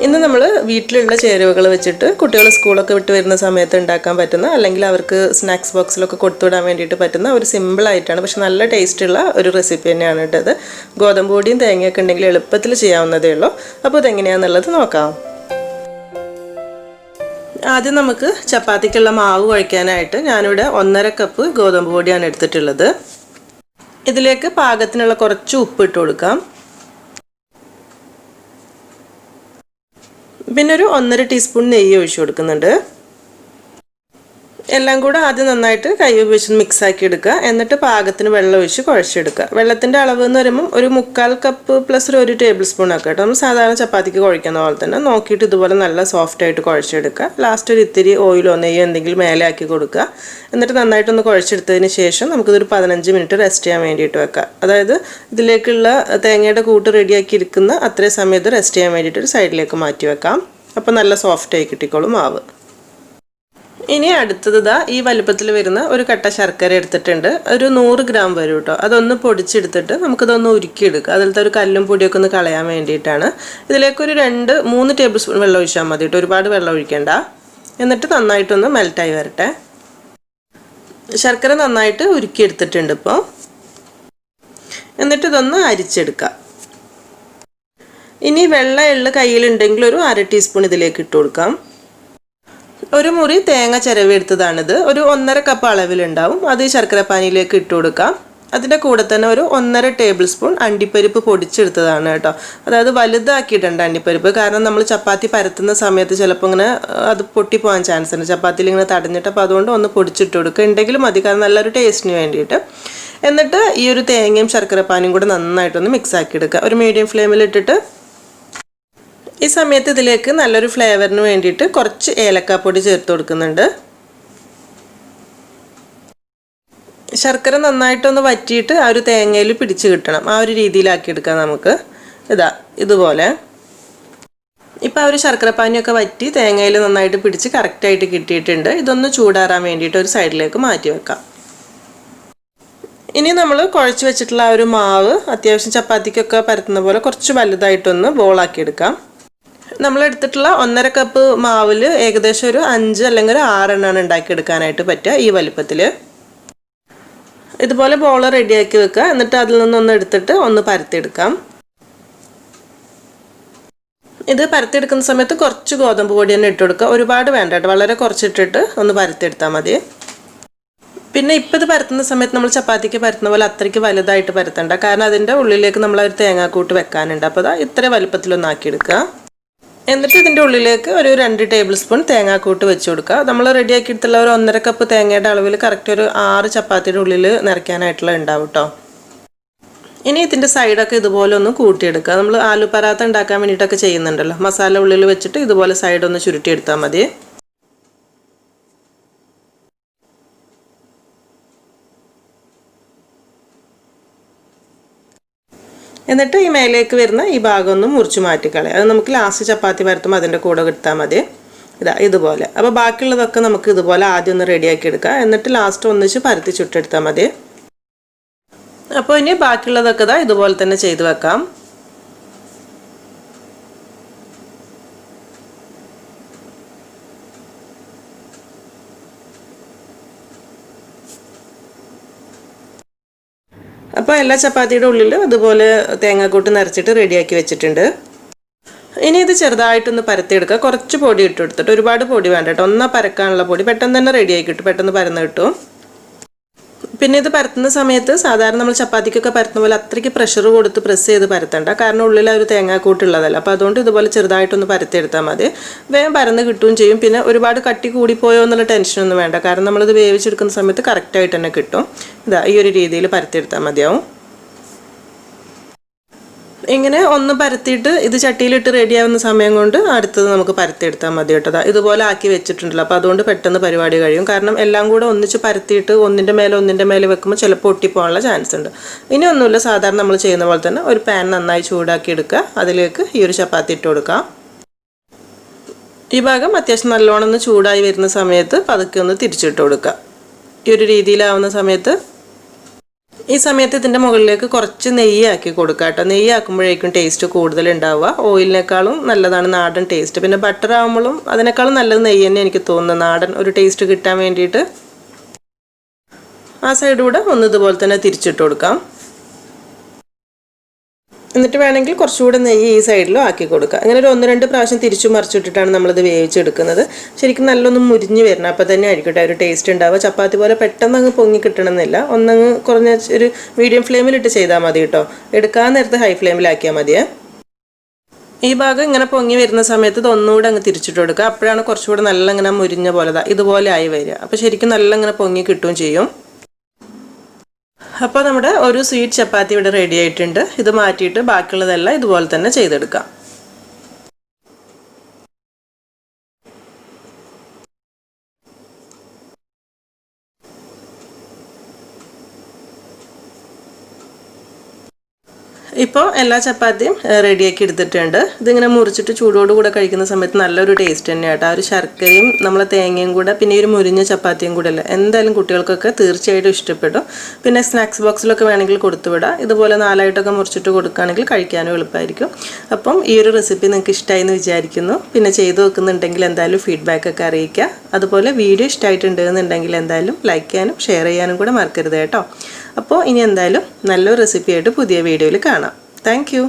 ഇന്ന് നമ്മൾ വീട്ടിലുള്ള ചേരുവകൾ വെച്ചിട്ട് കുട്ടികൾ സ്കൂളൊക്കെ വിട്ട് വരുന്ന സമയത്ത് ഉണ്ടാക്കാൻ പറ്റുന്ന അല്ലെങ്കിൽ അവർക്ക് സ്നാക്സ് ബോക്സിലൊക്കെ കൊടുത്തുവിടാൻ വേണ്ടിയിട്ട് പറ്റുന്ന ഒരു സിമ്പിളായിട്ടാണ് പക്ഷെ നല്ല ടേസ്റ്റുള്ള ഒരു റെസിപ്പി തന്നെയാണ് ഇട്ടത്. ഗോതമ്പ് പൊടിയും തേങ്ങയൊക്കെ ഉണ്ടെങ്കിൽ എളുപ്പത്തിൽ ചെയ്യാവുന്നതേ ഉള്ളൂ. അപ്പോൾ ഇതെങ്ങനെയാണെന്നുള്ളത് നോക്കാം. ആദ്യം നമുക്ക് ചപ്പാത്തിക്കുള്ള മാവ് കുഴയ്ക്കാനായിട്ട് ഞാനിവിടെ 1.5 കപ്പ് ഗോതമ്പ് പൊടിയാണ് എടുത്തിട്ടുള്ളത്. ഇതിലേക്ക് പാകത്തിനുള്ള കുറച്ച് ഉപ്പ് ഇട്ട് കൊടുക്കാം. പിന്നെ ഒരു 1.5 ടീസ്പൂൺ നെയ്യ് ഒഴിച്ചു കൊടുക്കുന്നുണ്ട്. എല്ലാം കൂടെ ആദ്യം നന്നായിട്ട് കൈ ഉപയോഗിച്ച് മിക്സ് ആക്കി എടുക്കുക. എന്നിട്ട് പാകത്തിന് വെള്ളം ഒഴിച്ച് കുഴച്ചെടുക്കുക. വെള്ളത്തിൻ്റെ അളവ് എന്ന് പറയുമ്പോൾ ഒരു 1/4 കപ്പ് പ്ലസ് ഒരു 1 ടേബിൾ സ്പൂൺ ഒക്കെ കേട്ടോ. നമ്മൾ സാധാരണ ചപ്പാത്തിക്ക് കുഴക്കുന്ന പോലെ തന്നെ നോക്കിയിട്ട് ഇതുപോലെ നല്ല സോഫ്റ്റ് ആയിട്ട് കുഴച്ചെടുക്കുക. ലാസ്റ്റ് ഒരു ഇത്തിരി ഓയിലോ നെയ്യോ എന്തെങ്കിലും മേലെ ആക്കി കൊടുക്കുക. എന്നിട്ട് നന്നായിട്ടൊന്ന് കുഴച്ചെടുത്തതിന് ശേഷം നമുക്കിതൊരു 15 മിനിറ്റ് റെസ്റ്റ് ചെയ്യാൻ വേണ്ടിയിട്ട് വെക്കാം. അതായത് ഇതിലേക്കുള്ള തേങ്ങയുടെ കൂട്ട് റെഡിയാക്കി ഇരിക്കുന്ന അത്രയും സമയത്ത് റെസ്റ്റ് ചെയ്യാൻ വേണ്ടിയിട്ട് ഒരു സൈഡിലേക്ക് മാറ്റി വെക്കാം. അപ്പോൾ നല്ല സോഫ്റ്റായി കിട്ടിക്കോളും മാവ്. ഇനി അടുത്തത് ഈ വലുപ്പത്തിൽ വരുന്ന ഒരു കട്ട ശർക്കര എടുത്തിട്ടുണ്ട്. ഒരു 100 ഗ്രാം വരും കേട്ടോ. അതൊന്ന് പൊടിച്ചെടുത്തിട്ട് നമുക്കിതൊന്ന് ഉരുക്കിയെടുക്കുക. അതിലത്തെ ഒരു കല്ലും പൊടിയൊക്കെ ഒന്ന് കളയാൻ വേണ്ടിയിട്ടാണ്. ഇതിലേക്കൊരു 2-3 ടേബിൾ സ്പൂൺ വെള്ളം ഒഴിച്ചാൽ മതി കേട്ടോ. ഒരുപാട് വെള്ളം ഒഴിക്കേണ്ട. എന്നിട്ട് നന്നായിട്ടൊന്ന് മെൽറ്റായി വരട്ടെ. ശർക്കര നന്നായിട്ട് ഉരുക്കിയെടുത്തിട്ടുണ്ട് ഇപ്പോൾ. എന്നിട്ട് ഇതൊന്ന് അരിച്ചെടുക്കാം. ഇനി വെള്ള എള്ള് കയ്യിലുണ്ടെങ്കിൽ ഒരു 1/2 ടീസ്പൂൺ ഇതിലേക്ക് ഇട്ട് കൊടുക്കാം. ഒരു മുറി തേങ്ങ ചിരവി എടുത്തതാണിത്. ഒരു 1.5 കപ്പ് അളവിലുണ്ടാവും. അത് ഈ ശർക്കരപ്പാനിയിലേക്ക് ഇട്ട് കൊടുക്കാം. അതിൻ്റെ കൂടെ തന്നെ ഒരു 1.5 ടേബിൾ സ്പൂൺ അണ്ടിപ്പരിപ്പ് പൊടിച്ചെടുത്തതാണ് കേട്ടോ. അതായത് വലുതാക്കിയിട്ടുണ്ട് അണ്ടിപ്പരിപ്പ്. കാരണം നമ്മൾ ചപ്പാത്തി പരത്തുന്ന സമയത്ത് ചിലപ്പോൾ ഇങ്ങനെ അത് പൊട്ടിപ്പോകാൻ ചാൻസ് ഉണ്ട്. ചപ്പാത്തിയിൽ ഇങ്ങനെ തടഞ്ഞിട്ട്. അപ്പോൾ അതുകൊണ്ട് ഒന്ന് പൊടിച്ചിട്ട് കൊടുക്കുക. ഉണ്ടെങ്കിലും മതി, കാരണം നല്ലൊരു ടേസ്റ്റിന് വേണ്ടിയിട്ട്. എന്നിട്ട് ഈ ഒരു തേങ്ങയും ശർക്കരപ്പാനിയും കൂടെ നന്നായിട്ടൊന്ന് മിക്സ് ആക്കി എടുക്കുക. ഒരു മീഡിയം ഫ്ലെയിമിൽ ഇട്ടിട്ട് ഈ സമയത്ത് ഇതിലേക്ക് നല്ലൊരു ഫ്ലേവറിന് വേണ്ടിയിട്ട് കുറച്ച് ഏലക്കാപ്പൊടി ചേർത്ത് കൊടുക്കുന്നുണ്ട്. ശർക്കര നന്നായിട്ടൊന്ന് വറ്റിയിട്ട് ആ ഒരു തേങ്ങയിൽ പിടിച്ച് കിട്ടണം. ആ ഒരു രീതിയിലാക്കി എടുക്കാം നമുക്ക്. ഇതുപോലെ ഇപ്പോൾ ആ ഒരു ശർക്കരപ്പാനിയൊക്കെ വറ്റി തേങ്ങയിൽ നന്നായിട്ട് പിടിച്ച് കറക്റ്റായിട്ട് കിട്ടിയിട്ടുണ്ട്. ഇതൊന്ന് ചൂടാറാൻ വേണ്ടിയിട്ട് ഒരു സൈഡിലേക്ക് മാറ്റി വെക്കാം. ഇനി നമ്മൾ കുഴച്ച് വെച്ചിട്ടുള്ള ആ ഒരു മാവ് അത്യാവശ്യം ചപ്പാത്തിക്കൊക്കെ പരത്തുന്ന പോലെ കുറച്ച് വലുതായിട്ടൊന്ന് ബോളാക്കി എടുക്കാം. നമ്മളെടുത്തിട്ടുള്ള 1.5 കപ്പ് മാവിൽ ഏകദേശം ഒരു 5 അല്ലെങ്കിൽ 6 എണ്ണമാണ് ഉണ്ടാക്കിയെടുക്കാനായിട്ട് പറ്റുക ഈ വലിപ്പത്തിൽ. ഇതുപോലെ ബോൾ റെഡിയാക്കി വെക്കുക. എന്നിട്ട് അതിൽ നിന്നൊന്ന് എടുത്തിട്ട് ഒന്ന് പരത്തിയെടുക്കാം. ഇത് പരത്തിയെടുക്കുന്ന സമയത്ത് കുറച്ച് ഗോതമ്പ് പൊടി തന്നെ ഇട്ട് കൊടുക്കുക. ഒരുപാട് വേണ്ട കേട്ടോ. വളരെ കുറച്ചിട്ടിട്ട് ഒന്ന് പരത്തിയെടുത്താൽ മതി. പിന്നെ ഇപ്പോൾ ഇത് പരത്തുന്ന സമയത്ത് നമ്മൾ ചപ്പാത്തിക്ക് പരത്തുന്ന പോലെ അത്രയ്ക്ക് വലുതായിട്ട് പരത്തണ്ട. കാരണം അതിൻ്റെ ഉള്ളിലേക്ക് നമ്മൾ ഒരു തേങ്ങാക്കൂട്ട് വെക്കാനുണ്ട്. അപ്പോൾ ഇത്ര വലുപ്പത്തിലൊന്നാക്കിയെടുക്കുക. എന്നിട്ട് ഇതിൻ്റെ ഉള്ളിലേക്ക് ഒരു 2 ടേബിൾ സ്പൂൺ തേങ്ങാക്കൂട്ട് വെച്ച് കൊടുക്കുക. നമ്മൾ റെഡിയാക്കി എടുത്തുള്ള ഒരു 1.5 കപ്പ് തേങ്ങയുടെ അളവിൽ കറക്റ്റ് ഒരു 6 ചപ്പാത്തിയുടെ ഉള്ളിൽ നിറയ്ക്കാനായിട്ടുള്ള ഉണ്ടാവും കേട്ടോ. ഇനി ഇതിൻ്റെ സൈഡൊക്കെ ഇതുപോലെ ഒന്ന് കൂട്ടിയെടുക്കുക. നമ്മൾ ആലു പറാത്ത ഉണ്ടാക്കാൻ വേണ്ടിയിട്ടൊക്കെ ചെയ്യുന്നുണ്ടല്ലോ. മസാല ഉള്ളിൽ വെച്ചിട്ട് ഇതുപോലെ സൈഡൊന്ന് ചുരുട്ടിയെടുത്താൽ മതി. എന്നിട്ട് ഈ മേലേക്ക് വരുന്ന ഈ ഭാഗം ഒന്ന് മുറിച്ച് മാറ്റിക്കളയാം. അത് നമുക്ക് ലാസ്റ്റ് ചപ്പാത്തി പരത്തുമ്പോൾ അതിൻ്റെ കൂടെ കിട്ടാൽ മതി. ഇതുപോലെ. അപ്പോൾ ബാക്കിയുള്ളതൊക്കെ നമുക്ക് ഇതുപോലെ ആദ്യം ഒന്ന് റെഡിയാക്കി എടുക്കാം. എന്നിട്ട് ലാസ്റ്റ് ഒന്നിച്ച് പരത്തി ചുട്ടെടുത്താൽ മതി. അപ്പോൾ ഇനി ബാക്കിയുള്ളതൊക്കെ ഇതുപോലെ തന്നെ ചെയ്ത് വെക്കാം. അപ്പോൾ എല്ലാ ചപ്പാത്തിയുടെ ഉള്ളിലും അതുപോലെ തേങ്ങാക്കൂട്ട് നിറച്ചിട്ട് റെഡിയാക്കി വെച്ചിട്ടുണ്ട്. ഇനി ഇത് ചെറുതായിട്ടൊന്ന് പരത്തിയെടുക്കുക. കുറച്ച് പൊടി ഇട്ട് കൊടുത്തിട്ട്, ഒരുപാട് പൊടി വേണ്ട കേട്ടോ. ഒന്നാ പരക്കാനുള്ള പൊടി പെട്ടെന്ന് തന്നെ റെഡിയാക്കി കിട്ടും. പെട്ടെന്ന് പരന്ന് കിട്ടും. പിന്നെ ഇത് പരത്തുന്ന സമയത്ത് സാധാരണ നമ്മൾ ചപ്പാത്തിക്കൊക്കെ പരത്തുന്ന പോലെ അത്രയ്ക്ക് പ്രഷർ കൊടുത്ത് പ്രസ് ചെയ്ത് പരത്തണ്ട. കാരണം ഉള്ളിൽ ഒരു തേങ്ങാക്കൂട്ടുള്ളതല്ല. അപ്പോൾ അതുകൊണ്ട് ഇതുപോലെ ചെറുതായിട്ടൊന്ന് പരത്തിയെടുത്താൽ മതി. വേഗം പരന്ന് കിട്ടുകയും ചെയ്യും. പിന്നെ ഒരുപാട് കട്ടി കൂടിപ്പോയോ എന്നുള്ള ടെൻഷനൊന്നും വേണ്ട. കാരണം നമ്മളിത് വേവിച്ചെടുക്കുന്ന സമയത്ത് കറക്റ്റായിട്ട് തന്നെ കിട്ടും. ഈ ഒരു രീതിയിൽ പരത്തിയെടുത്താൽ മതിയാവും. ഇങ്ങനെ ഒന്ന് പരത്തിയിട്ട് ഇത് ചട്ടിയിലിട്ട് റെഡിയാവുന്ന സമയം കൊണ്ട് അടുത്തത് നമുക്ക് പരത്തിയെടുത്താൽ മതി കേട്ടോ. ഇതുപോലെ ആക്കി വെച്ചിട്ടുണ്ടല്ലോ. അപ്പോൾ അതുകൊണ്ട് പെട്ടെന്ന് പരിപാടി കഴിയും. കാരണം എല്ലാം കൂടെ ഒന്നിച്ച് പരത്തിയിട്ട് ഒന്നിൻ്റെ മേലെ വെക്കുമ്പോൾ ചിലപ്പോൾ ഒട്ടിപ്പോകാനുള്ള ചാൻസ് ഉണ്ട്. ഇനി ഒന്നുമില്ല, സാധാരണ നമ്മൾ ചെയ്യുന്ന പോലെ തന്നെ ഒരു പാൻ നന്നായി ചൂടാക്കി എടുക്കുക. അതിലേക്ക് ഈ ഒരു ചപ്പാത്തി ഇട്ട് കൊടുക്കാം. ഈ ഭാഗം അത്യാവശ്യം നല്ലോണം ഒന്ന് ചൂടായി വരുന്ന സമയത്ത് പതുക്കെ ഒന്ന് തിരിച്ചിട്ട് കൊടുക്കുക. ഈ ഒരു രീതിയിലാവുന്ന സമയത്ത് ഈ സമയത്ത് ഇതിൻ്റെ മുകളിലേക്ക് കുറച്ച് നെയ്യാക്കി കൊടുക്കുക കേട്ടോ. നെയ്യാക്കുമ്പോഴേക്കും ടേസ്റ്റ് കൂടുതൽ ഉണ്ടാവുക. ഓയിലിനേക്കാളും നല്ലതാണ് നാടൻ ടേസ്റ്റ്. പിന്നെ ബട്ടർ ആകുമ്പോഴും അതിനേക്കാളും നല്ലത് നെയ്യ് തന്നെ എനിക്ക് തോന്നുന്നു, നാടൻ ഒരു ടേസ്റ്റ് കിട്ടാൻ വേണ്ടിയിട്ട്. ആ സൈഡൂടെ ഒന്ന് ഇതുപോലെ തന്നെ തിരിച്ചിട്ട് കൊടുക്കാം. എന്നിട്ട് വേണമെങ്കിൽ കുറച്ചുകൂടെ നെയ്യ് ഈ സൈഡിലും ആക്കി കൊടുക്കുക. അങ്ങനെ ഒരു 1-2 പ്രാവശ്യം തിരിച്ചു മറിച്ചിട്ടിട്ടാണ് നമ്മളിത് വേവിച്ചെടുക്കുന്നത്. ശരിക്കും നല്ലൊന്ന് മുരിഞ്ഞ് വരണം, അപ്പോൾ തന്നെ ആയിരിക്കട്ടെ ഒരു ടേസ്റ്റ് ഉണ്ടാവുക. ചപ്പാത്തി പോലെ പെട്ടെന്ന് അങ്ങ് പൊങ്ങി കിട്ടണമെന്നില്ല, ഒന്നങ്ങ് കുറഞ്ഞ ഒരു മീഡിയം ഫ്ലെയിമിലിട്ട് ചെയ്താൽ മതി കേട്ടോ. എടുക്കാൻ നേരത്തെ ഹൈ ഫ്ലെയിമിലാക്കിയാൽ മതിയേ. ഈ ഭാഗം ഇങ്ങനെ പൊങ്ങി വരുന്ന സമയത്ത് ഇത് ഒന്നുകൂടെ അങ്ങ് തിരിച്ചിട്ട് കൊടുക്കുക. അപ്പോഴാണ് കുറച്ചുകൂടെ നല്ല ഇങ്ങനെ മുരിഞ്ഞ പോലെ ഇതുപോലെ ആയി വരിക. അപ്പോൾ ശരിക്കും നല്ല ഇങ്ങനെ പൊങ്ങി കിട്ടുകയും ചെയ്യും. അപ്പോൾ നമ്മുടെ ഒരു സ്വീറ്റ് ചപ്പാത്തി ഇവിടെ റെഡി ആയിട്ടുണ്ട്. ഇത് മാറ്റിയിട്ട് ബാക്കിയുള്ളതെല്ലാം ഇതുപോലെ തന്നെ ചെയ്തെടുക്കാം. ഇപ്പോൾ എല്ലാ ചപ്പാത്തിയും റെഡിയാക്കി എടുത്തിട്ടുണ്ട്. ഇതിങ്ങനെ മുറിച്ചിട്ട് ചൂടോടുകൂടെ കഴിക്കുന്ന സമയത്ത് നല്ലൊരു ടേസ്റ്റ് തന്നെയാണ് കേട്ടോ. ആ ഒരു ശർക്കരയും നമ്മളെ തേങ്ങയും കൂടെ പിന്നെ ഒരു മുരിഞ്ഞ ചപ്പാത്തിയും കൂടെ അല്ലേ, എന്തായാലും കുട്ടികൾക്കൊക്കെ തീർച്ചയായിട്ടും ഇഷ്ടപ്പെടും. പിന്നെ സ്നാക്സ് ബോക്സിലൊക്കെ വേണമെങ്കിൽ കൊടുത്തുവിടാം. ഇതുപോലെ 4ആയിട്ടൊക്കെ മുറിച്ചിട്ട് കൊടുക്കുകയാണെങ്കിൽ കഴിക്കാനും എളുപ്പമായിരിക്കും. അപ്പം ഈ ഒരു റെസിപ്പി നിങ്ങൾക്ക് ഇഷ്ടമായി എന്ന് വിചാരിക്കുന്നു. പിന്നെ ചെയ്ത് വെക്കുന്നുണ്ടെങ്കിൽ എന്തായാലും ഫീഡ്ബാക്കൊക്കെ അറിയിക്കുക. അതുപോലെ വീഡിയോ ഇഷ്ടമായിട്ടുണ്ട് എന്നുണ്ടെങ്കിൽ എന്തായാലും ലൈക്ക് ചെയ്യാനും ഷെയർ ചെയ്യാനും കൂടെ മറക്കരുത് കേട്ടോ. അപ്പോൾ ഇനി എന്തായാലും നല്ലൊരു റെസിപ്പിയായിട്ട് പുതിയ വീഡിയോയിൽ കാണാം. Thank you.